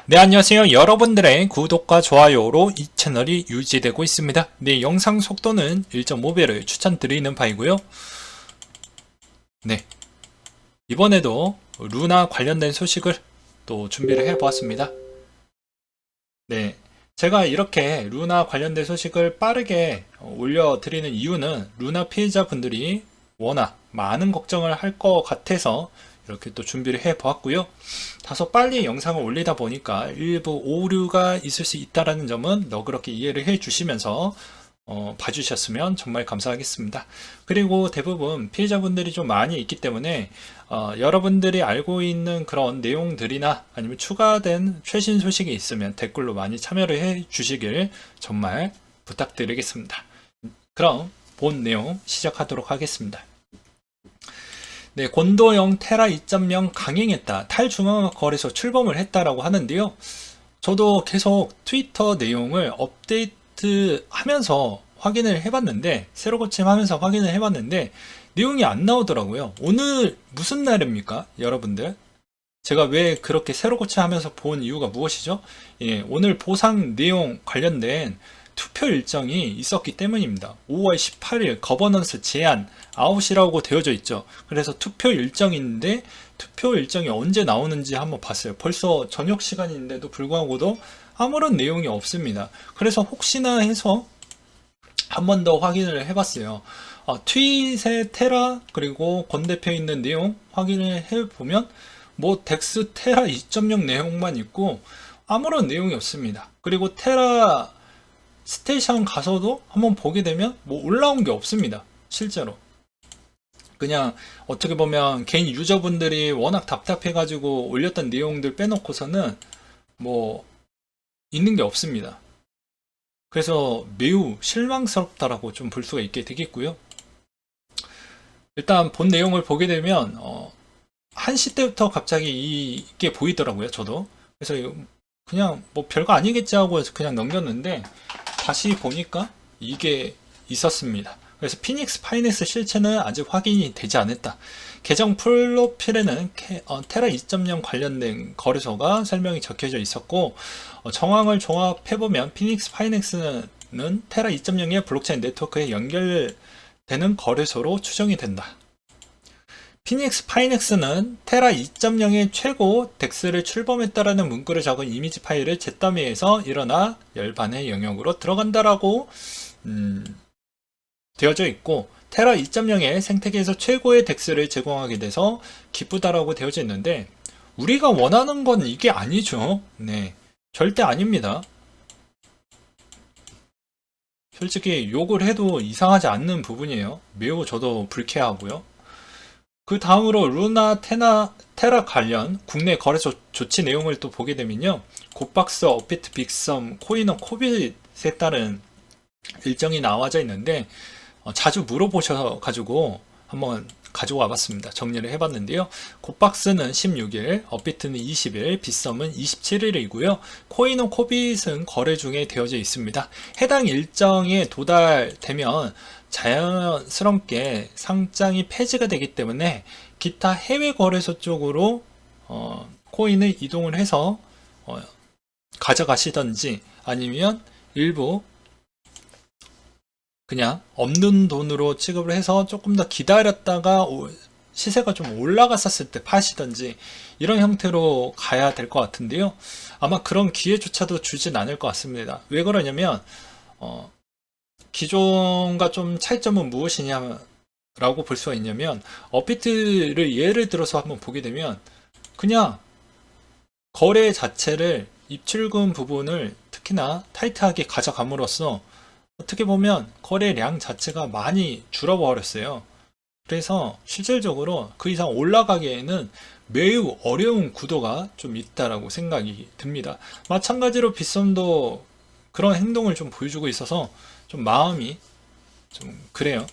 네, 안녕하세요. 여러분들의 구독과 좋아요로 이 채널이 유지되고 있습니다. 네, 영상 속도는 1.5배를 추천드리는 바이고요. 네, 이번에도 루나 관련된 소식을 또 준비를 해보았습니다. 네, 제가 이렇게 루나 관련된 소식을 빠르게 올려드리는 이유는 루나 피해자분들이 워낙 많은 걱정을 할 것 같아서 이렇게 또 준비를 해 보았고요. 다소 빨리 영상을 올리다 보니까 일부 오류가 있을 수 있다는 점은 너그럽게 이해를 해 주시면서 봐주셨으면 정말 감사하겠습니다. 그리고 대부분 피해자분들이 좀 많이 있기 때문에 여러분들이 알고 있는 그런 내용들이나 아니면 추가된 최신 소식이 있으면 댓글로 많이 참여를 해 주시길 정말 부탁드리겠습니다. 그럼 본 내용 시작하도록 하겠습니다. 네, 곤도영 테라 2.0 강행했다. 탈중앙화 거래소 출범을 했다라고 하는데요. 저도 계속 트위터 내용을 업데이트 하면서 확인을 해봤는데, 새로 고침하면서 확인을 해봤는데, 내용이 안 나오더라고요. 오늘 무슨 날입니까? 여러분들? 제가 왜 그렇게 새로 고침하면서 본 이유가 무엇이죠? 예, 오늘 보상 내용 관련된 투표 일정이 있었기 때문입니다. 5월 18일 거버넌스 제안 아웃이라고 되어져 있죠. 그래서 투표 일정인데 투표 일정이 언제 나오는지 한번 봤어요. 벌써 저녁 시간인데도 불구하고도 아무런 내용이 없습니다. 그래서 혹시나 해서 한 번 더 확인을 해봤어요. 트윗의 테라 그리고 권 대표 있는 내용 확인을 해보면 뭐 덱스 테라 2.0 내용만 있고 아무런 내용이 없습니다. 그리고 테라 스테이션 가서도 한번 보게 되면 뭐 올라온 게 없습니다. 실제로. 그냥 어떻게 보면 개인 유저분들이 워낙 답답해가지고 올렸던 내용들 빼놓고서는 뭐 있는 게 없습니다. 그래서 매우 실망스럽다라고 좀 볼 수가 있게 되겠고요. 일단 본 내용을 보게 되면 1시 때부터 갑자기 이게 보이더라고요. 저도. 그래서 그냥 뭐 별거 아니겠지 하고 해서 그냥 넘겼는데 다시 보니까 이게 있었습니다. 그래서 피닉스 파이넥스 실체는 아직 확인이 되지 않았다. 계정 프로필에는 테라 2.0 관련된 거래소가 설명이 적혀져 있었고 정황을 종합해보면 피닉스 파이넥스는 테라 2.0의 블록체인 네트워크에 연결되는 거래소로 추정이 된다. 피닉스 파이넥스는 테라 2.0의 최고 덱스를 출범했다라는 문구를 적은 이미지 파일을 잿더미에서 일어나 열반의 영역으로 들어간다라고 되어져 있고 테라 2.0의 생태계에서 최고의 덱스를 제공하게 돼서 기쁘다라고 되어져 있는데 우리가 원하는 건 이게 아니죠. 네, 절대 아닙니다. 솔직히 욕을 해도 이상하지 않는 부분이에요. 매우 저도 불쾌하고요. 그 다음으로 루나 테라 관련 국내 거래소 조치 내용을 또 보게 되면요. 곱박스, 업비트, 빅썸, 코인원, 코빗에 따른 일정이 나와져 있는데 자주 물어보셔가지고 한번 가지고 와봤습니다. 정리를 해봤는데요. 곱박스는 16일, 업비트는 20일, 빗썸은 27일이고요. 코인원, 코빗은 거래 중에 되어져 있습니다. 해당 일정에 도달되면 자연스럽게 상장이 폐지가 되기 때문에 기타 해외 거래소 쪽으로 코인을 이동을 해서 가져가시던지 아니면 일부 그냥 없는 돈으로 취급을 해서 조금 더 기다렸다가 시세가 좀 올라갔었을 때 파시던지 이런 형태로 가야 될 것 같은데요. 아마 그런 기회조차도 주진 않을 것 같습니다. 왜 그러냐면 기존과 좀 차이점은 무엇이냐라고 볼 수가 있냐면 업비트를 예를 들어서 한번 보게 되면 그냥 거래 자체를 입출금 부분을 특히나 타이트하게 가져감으로써 어떻게 보면 거래량 자체가 많이 줄어버렸어요. 그래서 실질적으로 그 이상 올라가기에는 매우 어려운 구도가 좀 있다라고 생각이 듭니다. 마찬가지로 빗썸도 그런 행동을 좀 보여주고 있어서 좀 마음이 좀 그래요.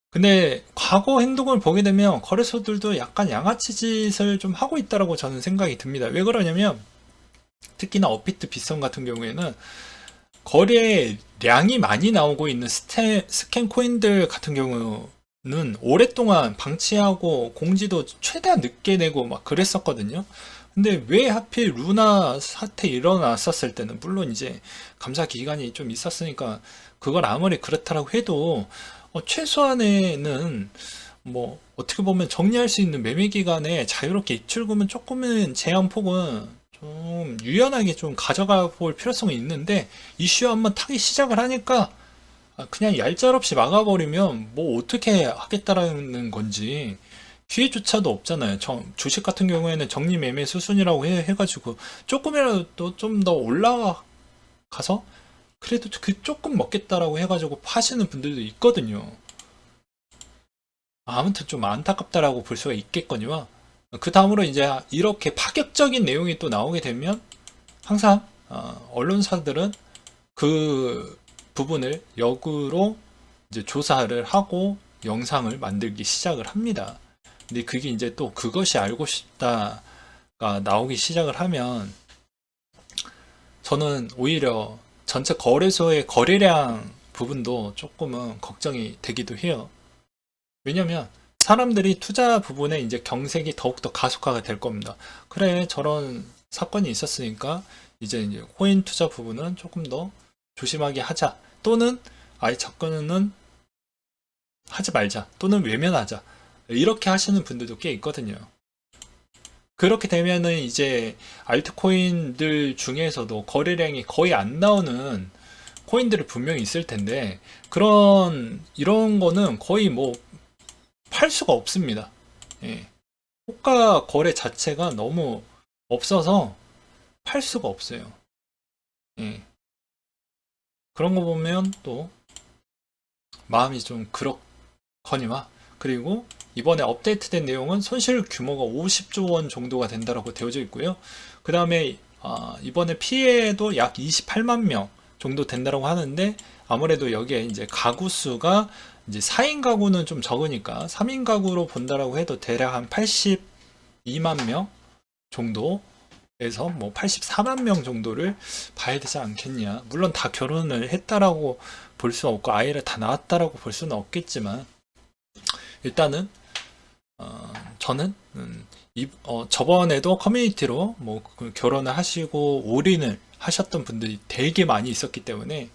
근데 과거 행동을 보게 되면 거래소들도 약간 양아치 짓을 좀 하고 있다라고 저는 생각이 듭니다. 왜 그러냐면 특히나 업비트 빗썸 같은 경우에는 거래량이 많이 나오고 있는 스캔 코인들 같은 경우는 오랫동안 방치하고 공지도 최대한 늦게 내고 막 그랬었거든요. 근데 왜 하필 루나 사태 일어났었을 때는, 물론 이제 감사 기간이 좀 있었으니까 그걸 아무리 그렇다라고 해도 최소한에는 뭐 어떻게 보면 정리할 수 있는 매매 기간에 자유롭게 입출금은 조금은 제한폭은 좀 유연하게 좀 가져가 볼 필요성이 있는데, 이슈 한번 타기 시작을 하니까 그냥 얄짤없이 막아버리면 뭐 어떻게 하겠다라는 건지 기회조차도 없잖아요. 주식 같은 경우에는 적립매매 수순이라고 해가지고 조금이라도 좀 더 올라가서 그래도 그 조금 먹겠다라고 해가지고 파시는 분들도 있거든요. 아무튼 좀 안타깝다라고 볼 수가 있겠거니와, 그 다음으로 이제 이렇게 파격적인 내용이 또 나오게 되면 항상 언론사들은 그 부분을 역으로 이제 조사를 하고 영상을 만들기 시작을 합니다. 근데 그게 이제 또 그것이 알고 싶다가 나오기 시작을 하면 저는 오히려 전체 거래소의 거래량 부분도 조금은 걱정이 되기도 해요. 왜냐면 사람들이 투자 부분에 이제 경색이 더욱더 가속화가 될 겁니다. 그래, 저런 사건이 있었으니까 이제 코인 투자 부분은 조금 더 조심하게 하자. 또는 아예 접근은 하지 말자. 또는 외면하자. 이렇게 하시는 분들도 꽤 있거든요. 그렇게 되면은 이제 알트코인들 중에서도 거래량이 거의 안 나오는 코인들이 분명히 있을 텐데, 이런 거는 거의 뭐 팔 수가 없습니다. 예. 호가 거래 자체가 너무 없어서 팔 수가 없어요. 예. 그런 거 보면 또 마음이 좀 그렇거니와, 그리고 이번에 업데이트된 내용은 손실 규모가 50조 원 정도가 된다라고 되어져 있고요. 그 다음에 이번에 피해도 약 28만 명 정도 된다라고 하는데, 아무래도 여기에 이제 가구 수가 이제 4인 가구는 좀 적으니까 3인 가구로 본다라고 해도 대략 한 82만 명 정도에서 뭐 84만 명 정도를 봐야 되지 않겠냐. 물론 다 결혼을 했다라고 볼 수 없고 아이를 다 낳았다라고 볼 수는 없겠지만, 일단은 저는 저번에도 커뮤니티로 뭐 결혼을 하시고 올인을 하셨던 분들이 되게 많이 있었기 때문에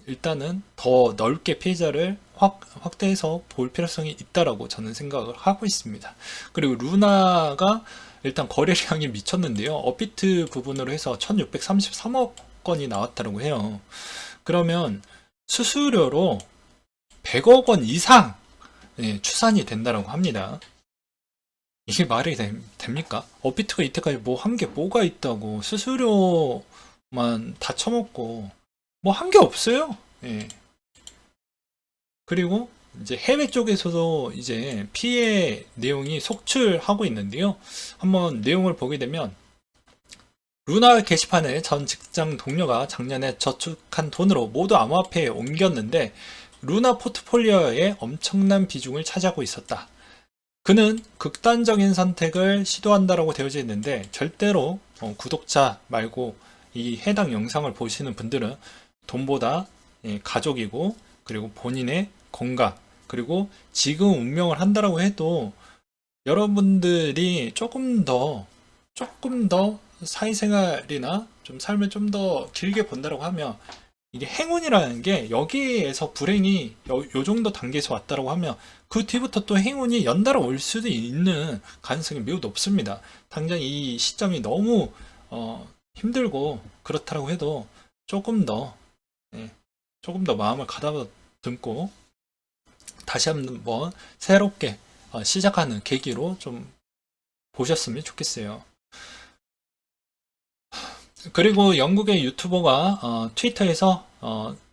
일단은 더 넓게 피해자를 확대해서 볼 필요성이 있다라고 저는 생각을 하고 있습니다. 그리고 루나가 일단 거래량이 미쳤는데요. 업비트 부분으로 해서 1633억 건이 나왔다고 해요. 그러면 수수료로 100억 원 이상 추산이 된다고 합니다. 이게 말이 됩니까? 업비트가 이때까지 뭐 한 게 뭐가 있다고 수수료만 다 처먹고 뭐 한 게 없어요. 예. 그리고 이제 해외 쪽에서도 이제 피해 내용이 속출하고 있는데요. 한번 내용을 보게 되면, 루나 게시판에 전 직장 동료가 작년에 저축한 돈으로 모두 암호화폐에 옮겼는데 루나 포트폴리오에 엄청난 비중을 차지하고 있었다. 그는 극단적인 선택을 시도한다라고 되어져 있는데, 절대로 구독자 말고 이 해당 영상을 보시는 분들은 돈보다 가족이고, 그리고 본인의 건강, 그리고 지금 운명을 한다라고 해도 여러분들이 조금 더 사회생활이나 좀 삶을 좀 더 길게 본다라고 하면, 이게 행운이라는 게 여기에서 불행이 요 정도 단계에서 왔다라고 하면 그 뒤부터 또 행운이 연달아 올 수도 있는 가능성이 매우 높습니다. 당장 이 시점이 너무 힘들고 그렇다라고 해도 조금 더 조금 더 마음을 가다듬고 다시 한번 새롭게 시작하는 계기로 좀 보셨으면 좋겠어요. 그리고 영국의 유튜버가 트위터에서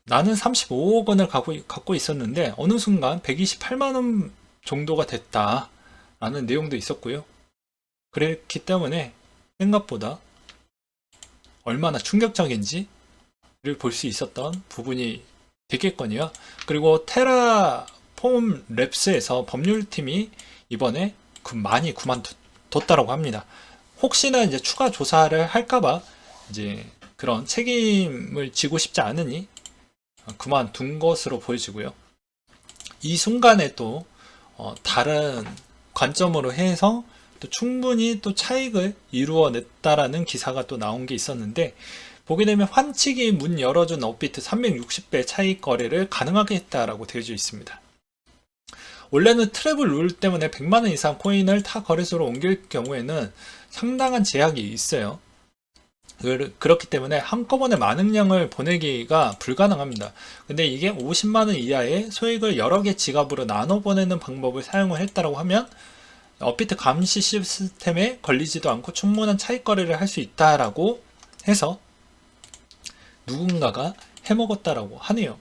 나는 35억 원을 갖고 있었는데 어느 순간 128만 원 정도가 됐다라는 내용도 있었고요. 그랬기 때문에 생각보다 얼마나 충격적인지를 볼 수 있었던 부분이 되겠거니와, 그리고 테라폼 랩스에서 법률팀이 이번에 많이 그만뒀다라고 합니다. 혹시나 이제 추가 조사를 할까봐 이제 그런 책임을 지고 싶지 않으니 그만둔 것으로 보여지고요. 이 순간에 또 다른 관점으로 해서 또 충분히 또 차익을 이루어냈다라는 기사가 또 나온 게 있었는데, 보게 되면 환치기 문 열어준 업비트 360배 차익 거래를 가능하게 했다라고 되어져 있습니다. 원래는 트래블 룰 때문에 100만원 이상 코인을 타 거래소로 옮길 경우에는 상당한 제약이 있어요. 그렇기 때문에 한꺼번에 많은 양을 보내기가 불가능합니다. 근데 이게 50만원 이하의 소액을 여러 개 지갑으로 나눠 보내는 방법을 사용을 했다고 하면 업비트 감시 시스템에 걸리지도 않고 충분한 차익 거래를 할 수 있다라고 해서 누군가가 해먹었다라고 하네요.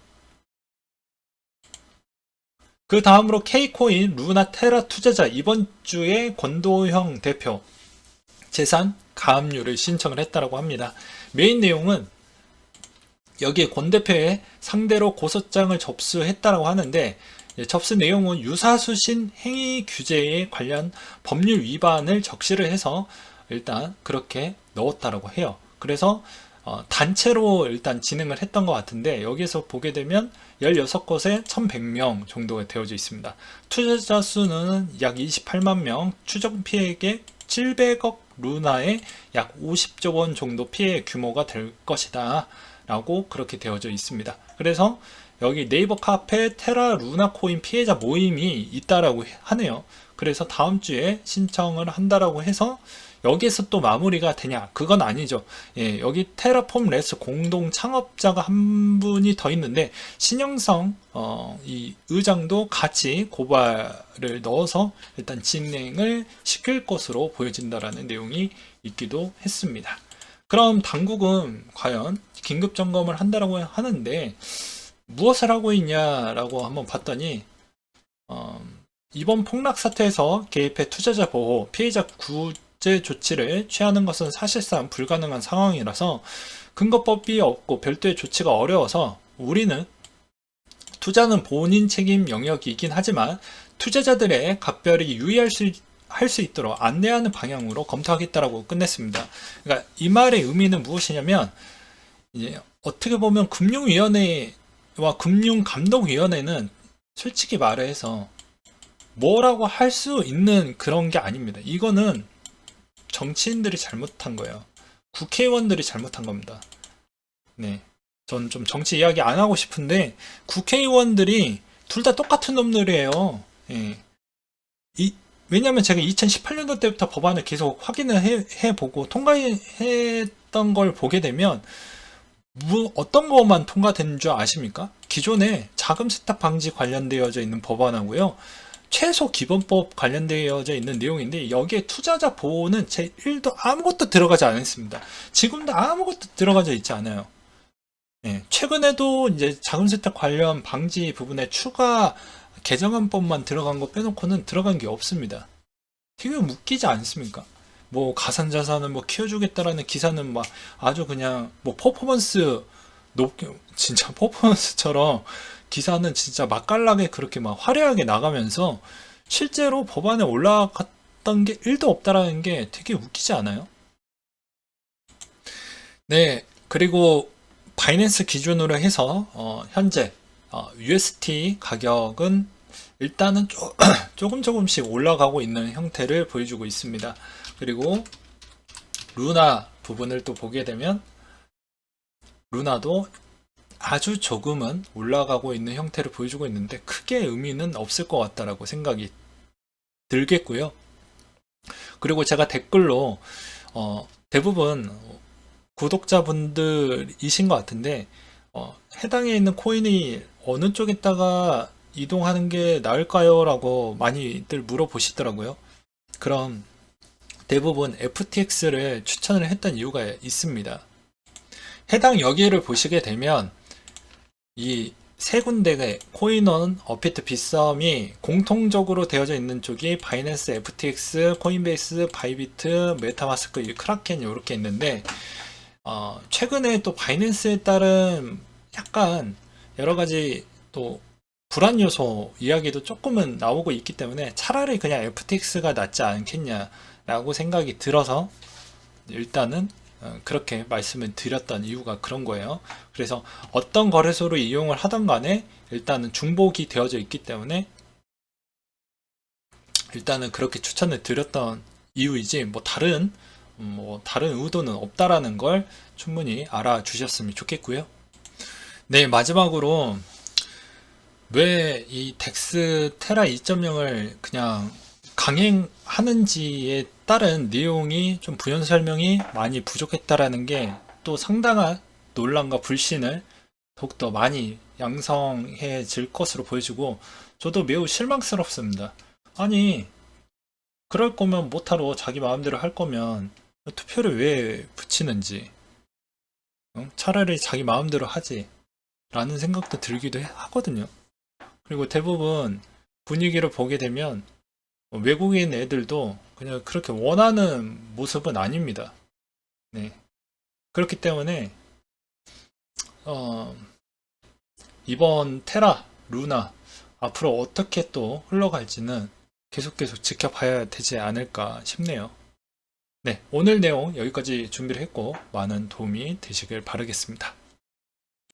그 다음으로 K코인 루나 테라 투자자 이번 주에 권도형 대표 재산 가압류를 신청을 했다라고 합니다. 메인 내용은 여기에 권 대표의 상대로 고소장을 접수했다라고 하는데, 접수 내용은 유사수신 행위 규제에 관련 법률 위반을 적시를 해서 일단 그렇게 넣었다라고 해요. 그래서 단체로 일단 진행을 했던 것 같은데, 여기에서 보게 되면 16곳에 1100명 정도가 되어져 있습니다. 투자자 수는 약 28만 명, 추정 피해액 700억 루나의 약 50조 원 정도 피해 규모가 될 것이다 라고 그렇게 되어져 있습니다. 그래서 여기 네이버 카페 테라 루나 코인 피해자 모임이 있다라고 하네요. 그래서 다음 주에 신청을 한다라고 해서 여기에서 또 마무리가 되냐? 그건 아니죠. 예, 여기 테라폼 레스 공동 창업자가 한 분이 더 있는데, 신영성 이 의장도 같이 고발을 넣어서 일단 진행을 시킬 것으로 보여진다라는 내용이 있기도 했습니다. 그럼 당국은 과연 긴급 점검을 한다라고 하는데 무엇을 하고 있냐라고 한번 봤더니, 이번 폭락 사태에서 개입해 투자자 보호, 피해자 구제 조치를 취하는 것은 사실상 불가능한 상황이라서 근거법이 없고 별도의 조치가 어려워서 우리는 투자는 본인 책임 영역이긴 하지만 투자자들의 각별히 할 수 있도록 안내하는 방향으로 검토하겠다라고 끝냈습니다. 그러니까 이 말의 의미는 무엇이냐면, 이제 어떻게 보면 금융위원회와 금융감독위원회는 솔직히 말해서 뭐라고 할 수 있는 그런 게 아닙니다. 이거는 정치인들이 잘못한 거예요. 국회의원들이 잘못한 겁니다. 네. 전 좀 정치 이야기 안 하고 싶은데, 국회의원들이 둘 다 똑같은 놈들이에요. 예. 왜냐면 제가 2018년도 때부터 법안을 계속 확인을 해보고 통과했던 걸 보게 되면, 어떤 것만 통과된 줄 아십니까? 기존에 자금 세탁 방지 관련되어져 있는 법안하고요, 최소 기본법 관련되어져 있는 내용인데, 여기에 투자자 보호는 제 1도 아무것도 들어가지 않았습니다. 지금도 아무것도 들어가져 있지 않아요. 예, 최근에도 이제 자금 세탁 관련 방지 부분에 추가 개정안법만 들어간 거 빼놓고는 들어간 게 없습니다. 되게 웃기지 않습니까? 뭐 가상자산을 뭐 키워주겠다라는 기사는 막 아주 그냥 뭐 퍼포먼스 높게, 진짜 퍼포먼스처럼 기사는 진짜 맛깔나게 그렇게 막 화려하게 나가면서 실제로 법안에 올라갔던 게 1도 없다라는 게 되게 웃기지 않아요? 네, 그리고 바이낸스 기준으로 해서 현재 UST 가격은 일단은 조금씩 올라가고 있는 형태를 보여주고 있습니다. 그리고 루나 부분을 또 보게 되면 루나도 아주 조금은 올라가고 있는 형태를 보여주고 있는데 크게 의미는 없을 것 같다라고 생각이 들겠고요. 그리고 제가 댓글로 대부분 구독자분들이신 것 같은데, 해당에 있는 코인이 어느 쪽에다가 이동하는 게 나을까요? 라고 많이들 물어보시더라고요. 그럼 대부분 FTX를 추천을 했던 이유가 있습니다. 해당 여기를 보시게 되면 이 세 군데의 코인원, 업비트, 빗썸이 공통적으로 되어져 있는 쪽이 바이낸스, FTX, 코인베이스, 바이비트, 메타마스크, 크라켄 이렇게 있는데, 최근에 또 바이낸스에 따른 약간 여러 가지 또 불안 요소 이야기도 조금은 나오고 있기 때문에 차라리 그냥 FTX가 낫지 않겠냐라고 생각이 들어서 일단은 그렇게 말씀을 드렸던 이유가 그런 거예요. 그래서 어떤 거래소로 이용을 하던 간에 일단은 중복이 되어져 있기 때문에 일단은 그렇게 추천을 드렸던 이유이지 다른 의도는 없다라는 걸 충분히 알아주셨으면 좋겠고요. 네, 마지막으로 왜 이 덱스 테라 2.0을 그냥 강행하는지에 따른 내용이 좀 부연 설명이 많이 부족했다라는 게 또 상당한 논란과 불신을 더욱더 많이 양성해질 것으로 보여지고, 저도 매우 실망스럽습니다. 아니, 그럴 거면 못하러 자기 마음대로 할 거면 투표를 왜 붙이는지, 차라리 자기 마음대로 하지 라는 생각도 들기도 하거든요. 그리고 대부분 분위기를 보게 되면 외국인 애들도 그냥 그렇게 원하는 모습은 아닙니다. 네. 그렇기 때문에 이번 테라, 루나 앞으로 어떻게 또 흘러갈지는 계속 지켜봐야 되지 않을까 싶네요. 네, 오늘 내용 여기까지 준비를 했고 많은 도움이 되시길 바라겠습니다.